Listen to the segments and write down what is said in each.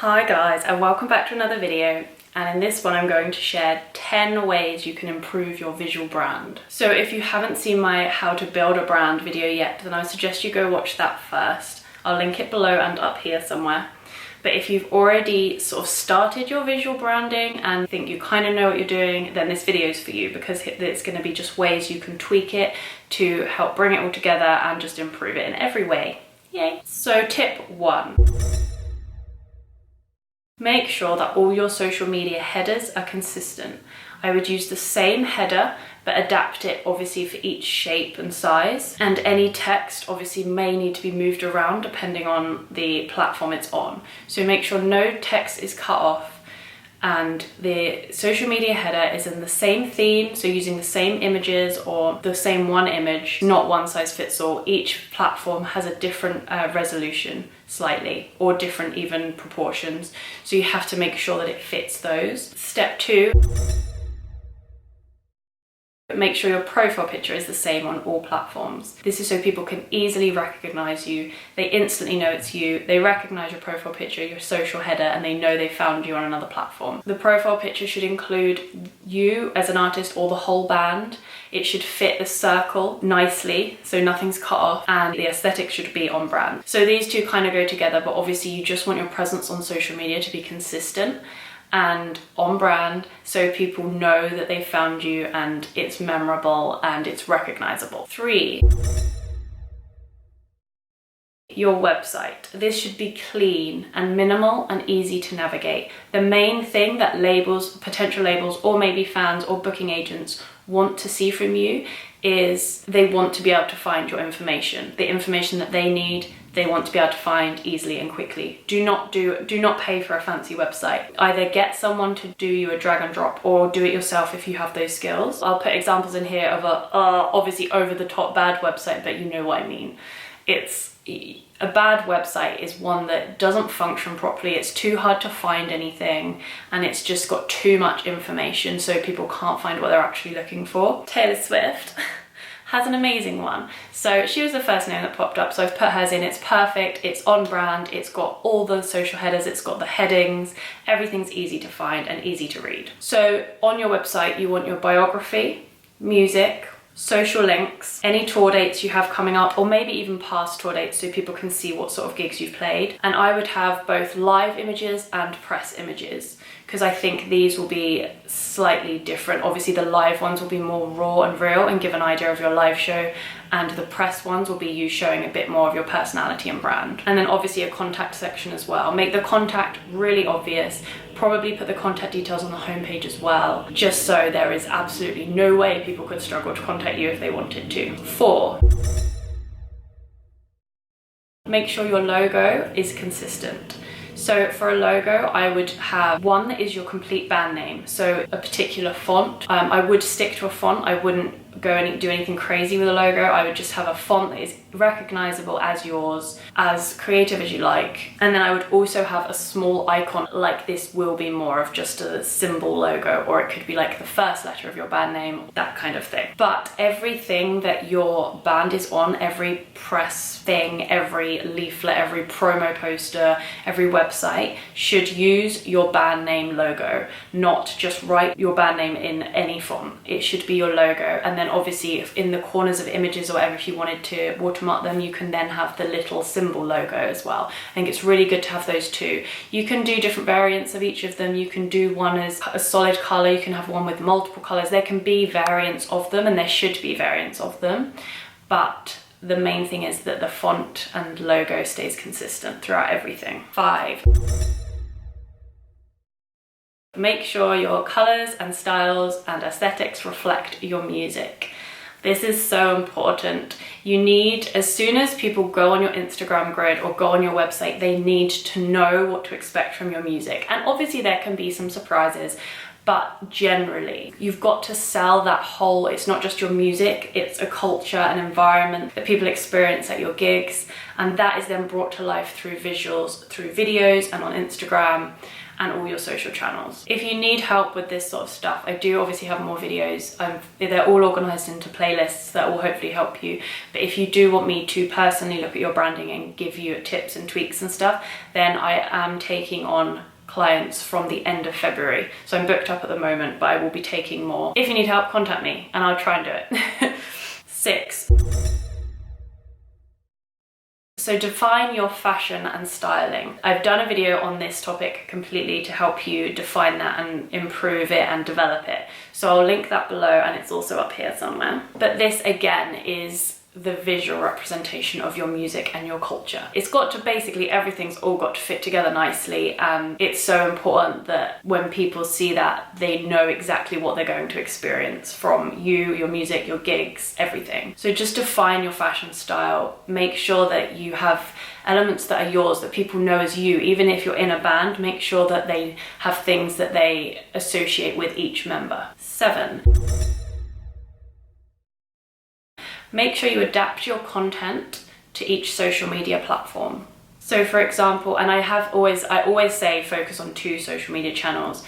Hi guys, and welcome back to another video. And in this one I'm going to share 10 ways you can improve your visual brand. So if you haven't seen my how to build a brand video yet, then I suggest you go watch that first. I'll link it below and up here somewhere. But if you've already sort of started your visual branding and think you kind of know what you're doing, then this video is for you, because it's going to be just ways you can tweak it to help bring it all together and just improve it in every way. Yay! So tip 1. Make sure that all your social media headers are consistent. I would use the same header, but adapt it obviously for each shape and size. And any text obviously may need to be moved around depending on the platform it's on. So make sure no text is cut off and the social media header is in the same theme, so using the same images or the same one image, not one size fits all. Each platform has a different resolution slightly, or different even proportions, so you have to make sure that it fits those. Step 2, make sure your profile picture is the same on all platforms. This is so people can easily recognize you. They instantly know it's you. They recognize your profile picture, your social header, and they know they found you on another platform. The profile picture should include you as an artist or the whole band. It should fit the circle nicely, so nothing's cut off, and the aesthetic should be on brand. So these two kind of go together, but obviously you just want your presence on social media to be consistent and on brand, so people know that they found you and it's memorable and it's recognizable. 3, your website. This should be clean and minimal and easy to navigate. The main thing that labels, potential labels, or maybe fans or booking agents want to see from you is they want to be able to find your information. The information that they need, they want to be able to find easily and quickly. Do not pay for a fancy website. Either get someone to do you a drag and drop or do it yourself if you have those skills. I'll put examples in here of a obviously over the top bad website, but you know what I mean. A bad website is one that doesn't function properly. It's too hard to find anything and it's just got too much information, so people can't find what they're actually looking for. Taylor Swift has an amazing one. So she was the first name that popped up, so I've put hers in. It's perfect, it's on brand, it's got all the social headers, it's got the headings, everything's easy to find and easy to read. So on your website, you want your biography, music, social links, any tour dates you have coming up, or maybe even past tour dates so people can see what sort of gigs you've played. And I would have both live images and press images, because I think these will be slightly different. Obviously the live ones will be more raw and real and give an idea of your live show, and the press ones will be you showing a bit more of your personality and brand. And then obviously a contact section as well. Make the contact really obvious. Probably put the contact details on the homepage as well, just so there is absolutely no way people could struggle to contact you if they wanted to. 4, make sure your logo is consistent. So for a logo, I would have one that is your complete band name, so a particular font. I would stick to a font. I wouldn't go and do anything crazy with a logo. I would just have a font that is recognizable as yours, as creative as you like. And then I would also have a small icon, like this will be more of just a symbol logo, or it could be like the first letter of your band name, that kind of thing. But everything that your band is on, every press thing, every leaflet, every promo poster, every website should use your band name logo, not just write your band name in any font. It should be your logo. And then obviously if in the corners of images or whatever, if you wanted to watermark them, you can then have the little symbol logo as well. I think it's really good to have those two. You can do different variants of each of them. You can do one as a solid color, you can have one with multiple colors. There can be variants of them, and there should be variants of them, but the main thing is that the font and logo stays consistent throughout everything. 5, make sure your colors and styles and aesthetics reflect your music. This is so important. You need, as soon as people go on your Instagram grid or go on your website, they need to know what to expect from your music. And obviously there can be some surprises, but generally, you've got to sell that whole, it's not just your music, it's a culture, an environment that people experience at your gigs, and that is then brought to life through visuals, through videos, and on Instagram, and all your social channels. If you need help with this sort of stuff, I do obviously have more videos. They're all organised into playlists that will hopefully help you. But if you do want me to personally look at your branding and give you tips and tweaks and stuff, then I am taking on clients from the end of February. So I'm booked up at the moment, but I will be taking more. If you need help, contact me and I'll try and do it. 6. So define your fashion and styling. I've done a video on this topic completely to help you define that and improve it and develop it. So I'll link that below, and it's also up here somewhere. But this again is the visual representation of your music and your culture. It's got to basically, everything's all got to fit together nicely, and it's so important that when people see that, they know exactly what they're going to experience from you, your music, your gigs, everything. So just define your fashion style. Make sure that you have elements that are yours, that people know as you. Even if you're in a band, make sure that they have things that they associate with each member. 7. Make sure you adapt your content to each social media platform. So for example, and I always say focus on 2 social media channels.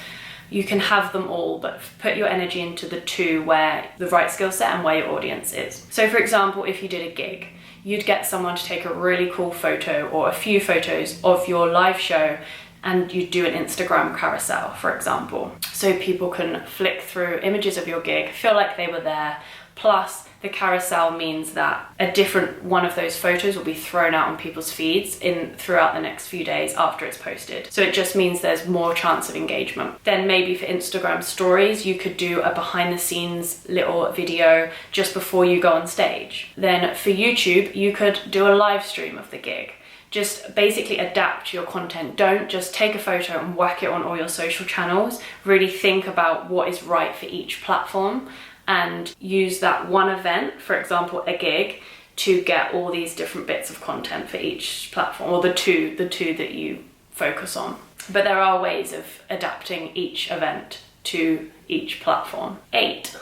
You can have them all, but put your energy into the 2 where the right skill set and where your audience is. So for example, if you did a gig, you'd get someone to take a really cool photo or a few photos of your live show, and you do an Instagram carousel, for example. So people can flick through images of your gig, feel like they were there. Plus, the carousel means that a different one of those photos will be thrown out on people's feeds throughout the next few days after it's posted. So it just means there's more chance of engagement. Then maybe for Instagram stories, you could do a behind the scenes little video just before you go on stage. Then for YouTube, you could do a live stream of the gig. Just basically adapt your content. Don't just take a photo and whack it on all your social channels. Really think about what is right for each platform, and use that one event, for example a gig, to get all these different bits of content for each platform, or the two that you focus on. But there are ways of adapting each event to each platform. 8.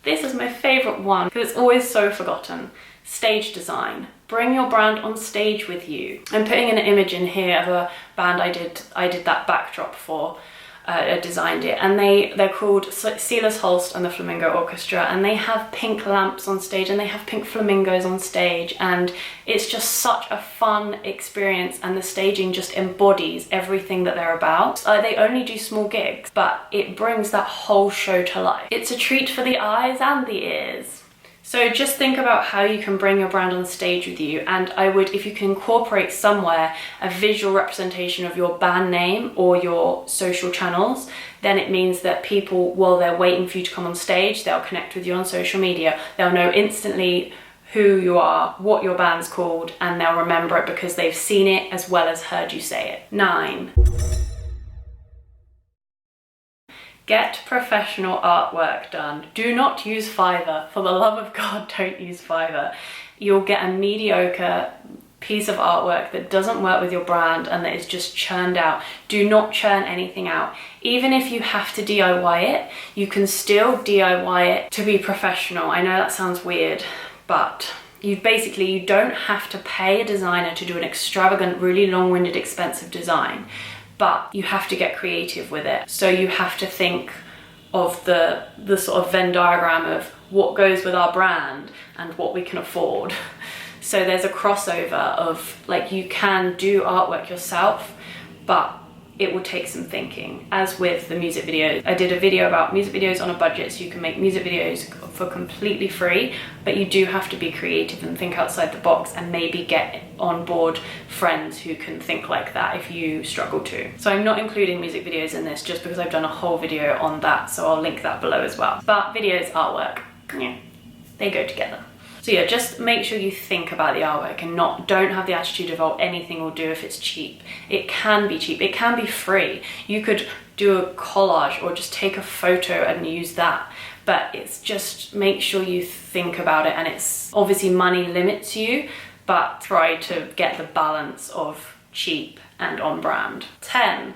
This is my favourite one because it's always so forgotten. Stage design. Bring your brand on stage with you. I'm putting an image in here of a band I did that backdrop for. I designed it, and they're called Silas Holst and the Flamingo Orchestra, and they have pink lamps on stage and they have pink flamingos on stage, and it's just such a fun experience, and the staging just embodies everything that they're about. They only do small gigs, but it brings that whole show to life. It's a treat for the eyes and the ears. So just think about how you can bring your brand on stage with you, and I would, if you can incorporate somewhere a visual representation of your band name or your social channels, then it means that people, while they're waiting for you to come on stage, they'll connect with you on social media. They'll know instantly who you are, what your band's called, and they'll remember it because they've seen it as well as heard you say it. 9. Get professional artwork done. Do not use Fiverr. For the love of God, don't use Fiverr. You'll get a mediocre piece of artwork that doesn't work with your brand and that is just churned out. Do not churn anything out. Even if you have to DIY it, you can still DIY it to be professional. I know that sounds weird, but you don't have to pay a designer to do an extravagant, really long-winded, expensive design. But you have to get creative with it. So you have to think of the sort of Venn diagram of what goes with our brand and what we can afford. So there's a crossover of, like, you can do artwork yourself, but it will take some thinking. As with the music videos, I did a video about music videos on a budget, so you can make music videos for completely free, but you do have to be creative and think outside the box, and maybe get on board friends who can think like that if you struggle to. So I'm not including music videos in this just because I've done a whole video on that, so I'll link that below as well. But videos, artwork, yeah, they go together. So yeah, just make sure you think about the artwork and don't have the attitude of, oh, anything will do if it's cheap. It can be cheap, it can be free. You could do a collage or just take a photo and use that. But it's just, make sure you think about it, and it's obviously money limits you, but try to get the balance of cheap and on brand. 10.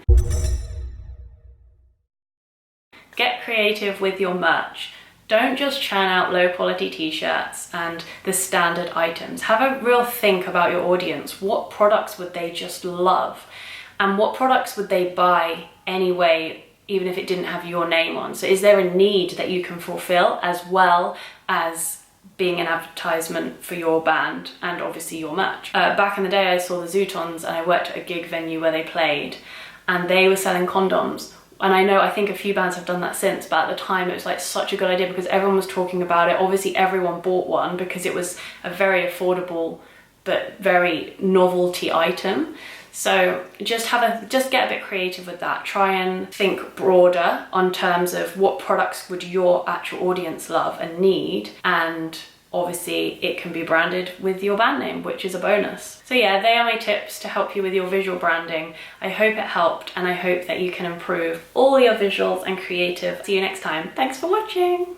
Get creative with your merch. Don't just churn out low quality t-shirts and the standard items. Have a real think about your audience. What products would they just love? And what products would they buy anyway, even if it didn't have your name on? So is there a need that you can fulfill, as well as being an advertisement for your band and obviously your merch? Back in the day, I saw the Zootons and I worked at a gig venue where they played, and they were selling condoms. And I think a few bands have done that since, but at the time it was like such a good idea because everyone was talking about it. Obviously everyone bought one because it was a very affordable but very novelty item. So just get a bit creative with that. Try and think broader on terms of what products would your actual audience love and need, and obviously it can be branded with your band name, which is a bonus. So yeah, they are my tips to help you with your visual branding. I hope it helped, and I hope that you can improve all your visuals and creative. See you next time. Thanks for watching.